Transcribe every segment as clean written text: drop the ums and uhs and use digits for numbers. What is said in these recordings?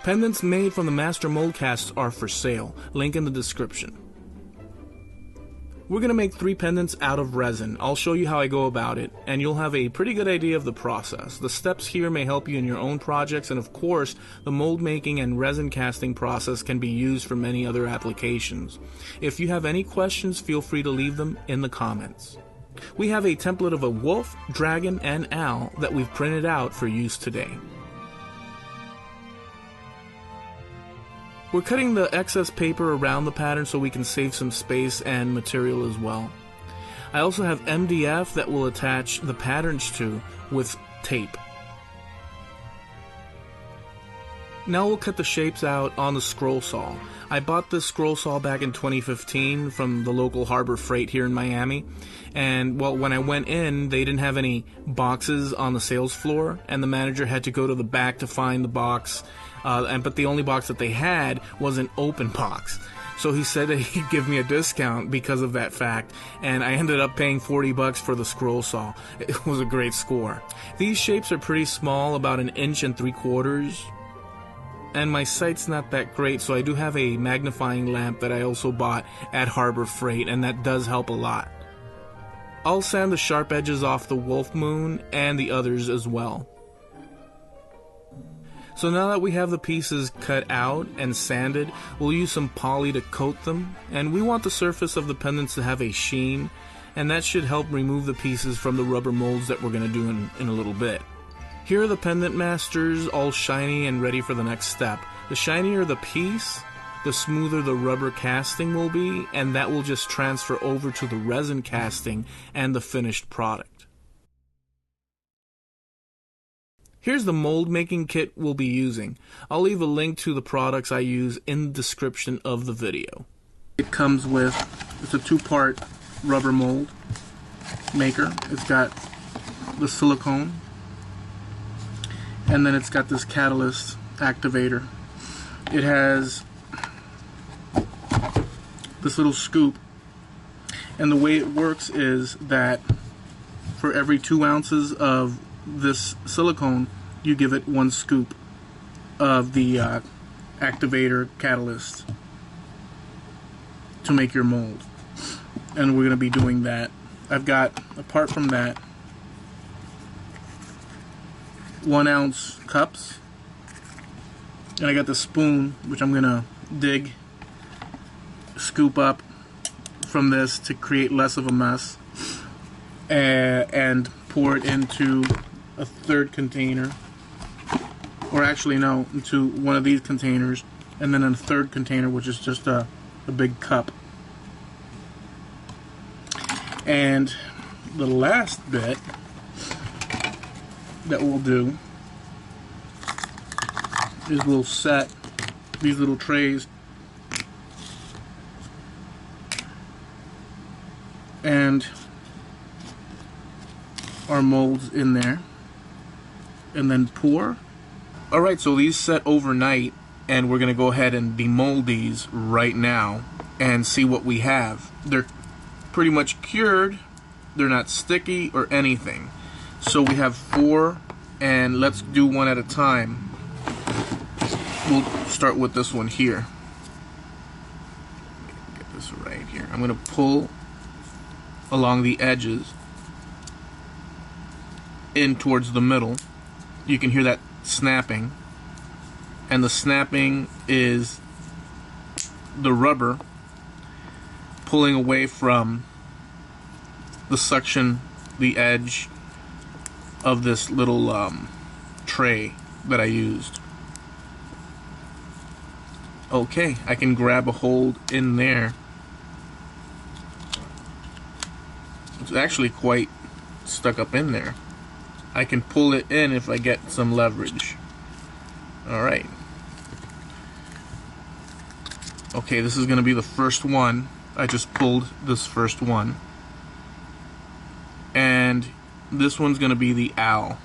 Pendants made from the master mold casts are for sale, link in the description. We're going to make 3 pendants out of resin. I'll show you how I go about it, and you'll have a pretty good idea of the process. The steps here may help you in your own projects, and of course, the mold making and resin casting process can be used for many other applications. If you have any questions, feel free to leave them in the comments. We have a template of a wolf, dragon, and owl that we've printed out for use today. We're cutting the excess paper around the pattern so we can save some space and material as well. I also have MDF that will attach the patterns to with tape. Now we'll cut the shapes out on the scroll saw. I bought this scroll saw back in 2015 from the local Harbor Freight here in Miami, and well, when I went in, they didn't have any boxes on the sales floor, and the manager had to go to the back to find the box, but the only box that they had was an open box. So he said that he'd give me a discount because of that fact, and I ended up paying $40 for the scroll saw. It was a great score. These shapes are pretty small, about 1 3/4 inches. And my sight's not that great, so I do have a magnifying lamp that I also bought at Harbor Freight, and that does help a lot. I'll sand the sharp edges off the wolf moon and the others as well. So now that we have the pieces cut out and sanded, we'll use some poly to coat them, and we want the surface of the pendants to have a sheen, and that should help remove the pieces from the rubber molds that we're going to do in a little bit. Here are the pendant masters, all shiny and ready for the next step. The shinier the piece, the smoother the rubber casting will be, and that will just transfer over to the resin casting and the finished product. Here's the mold making kit we'll be using. I'll leave a link to the products I use in the description of the video. It comes with, it's a 2-part rubber mold maker. It's got the silicone, and then it's got this catalyst activator. It has this little scoop, and the way it works is that for every 2 ounces of this silicone, you give it 1 scoop of the activator catalyst to make your mold. And we're going to be doing that. I've got, apart from that, 1 ounce cups, and I got the spoon, which I'm gonna scoop up from this to create less of a mess, and pour it into a 3rd container, or actually no, into one of these containers, and then a 3rd container, which is just a big cup. And the last bit that we'll do is we'll set these little trays and our molds in there, and then pour. Alright, so these set overnight, and we're going to go ahead and demold these right now and see what we have. They're pretty much cured, they're not sticky or anything. So we have 4, and let's do one at a time. We'll start with this one here. Get this right here. I'm going to pull along the edges in towards the middle. You can hear that snapping, and the snapping is the rubber pulling away from the suction, the edge of this little tray that I used. Okay, I can grab a hold in there. It's actually quite stuck up in there. I can pull it in if I get some leverage. Alright. Okay, this is going to be the first one. I just pulled this first one. And this one's going to be the owl.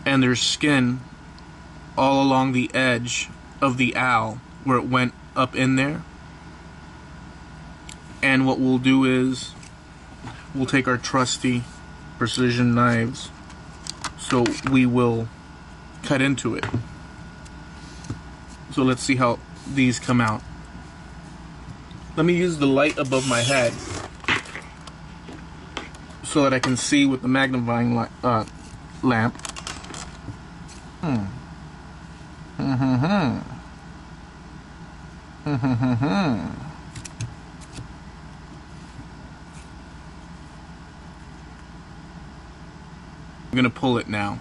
And there's skin all along the edge of the owl where it went up in there. And what we'll do is we'll take our trusty precision knives. So we will cut into it. So let's see how these come out. Let me use the light above my head so that I can see with the magnifying lamp. I'm gonna pull it now.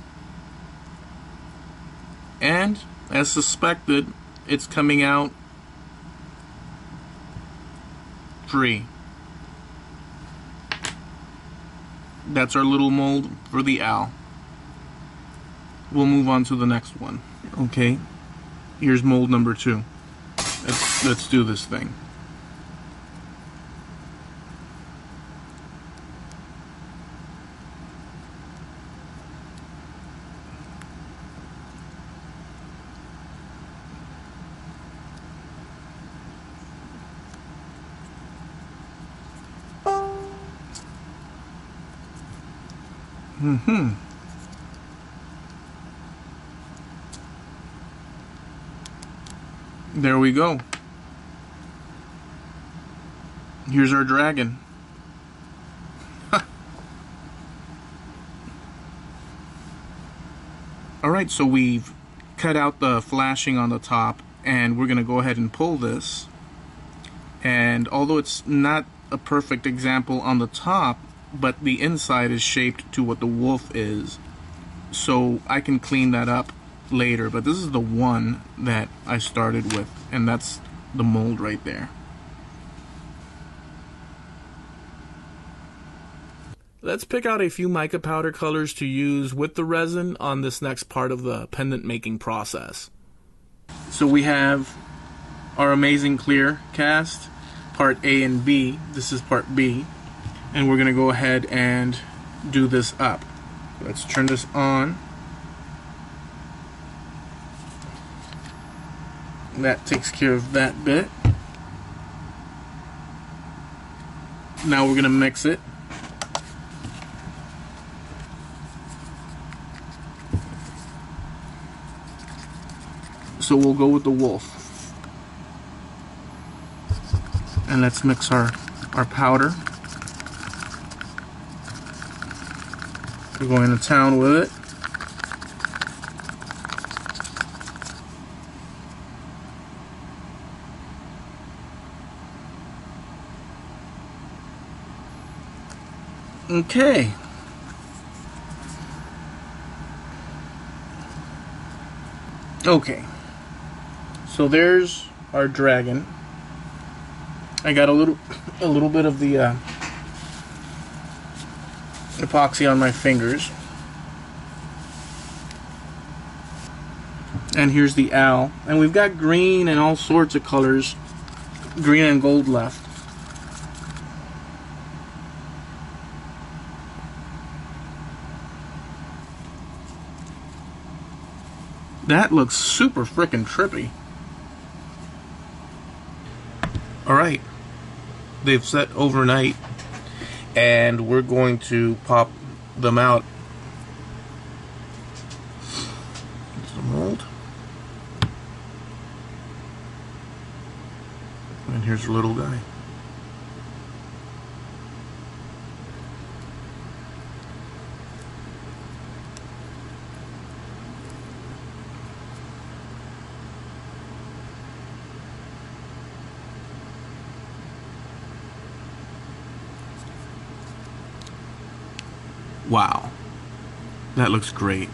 And, as suspected, it's coming out free. That's our little mold for the owl. We'll move on to the next one. Okay, here's mold number 2. Let's do this thing. There we go. Here's our dragon. Alright, so we've cut out the flashing on the top, and we're going to go ahead and pull this. And although it's not a perfect example on the top, but the inside is shaped to what the wolf is, so I can clean that up later. But this is the one that I started with, and that's the mold right there. Let's pick out a few mica powder colors to use with the resin on this next part of the pendant making process. So we have our amazing clear cast, part A and B. This is part B. And we're going to go ahead and do this up. Let's turn this on. That takes care of that bit. Now we're going to mix it. So we'll go with the wolf. And let's mix our powder. We're going to town with it. Okay. Okay. So there's our dragon. I got a little bit of the epoxy on my fingers. And here's the owl. And we've got green and all sorts of colors, green and gold left. That looks super frickin' trippy. Alright, they've set overnight, and we're going to pop them out. Here's the mold. And here's the little guy. Wow, that looks great.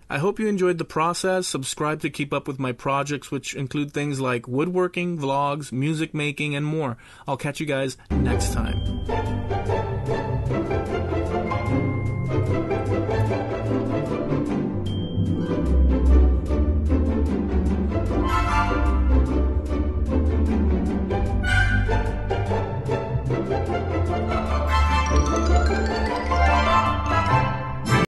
I hope you enjoyed the process. Subscribe to keep up with my projects, which include things like woodworking, vlogs, music making, and more. I'll catch you guys next time.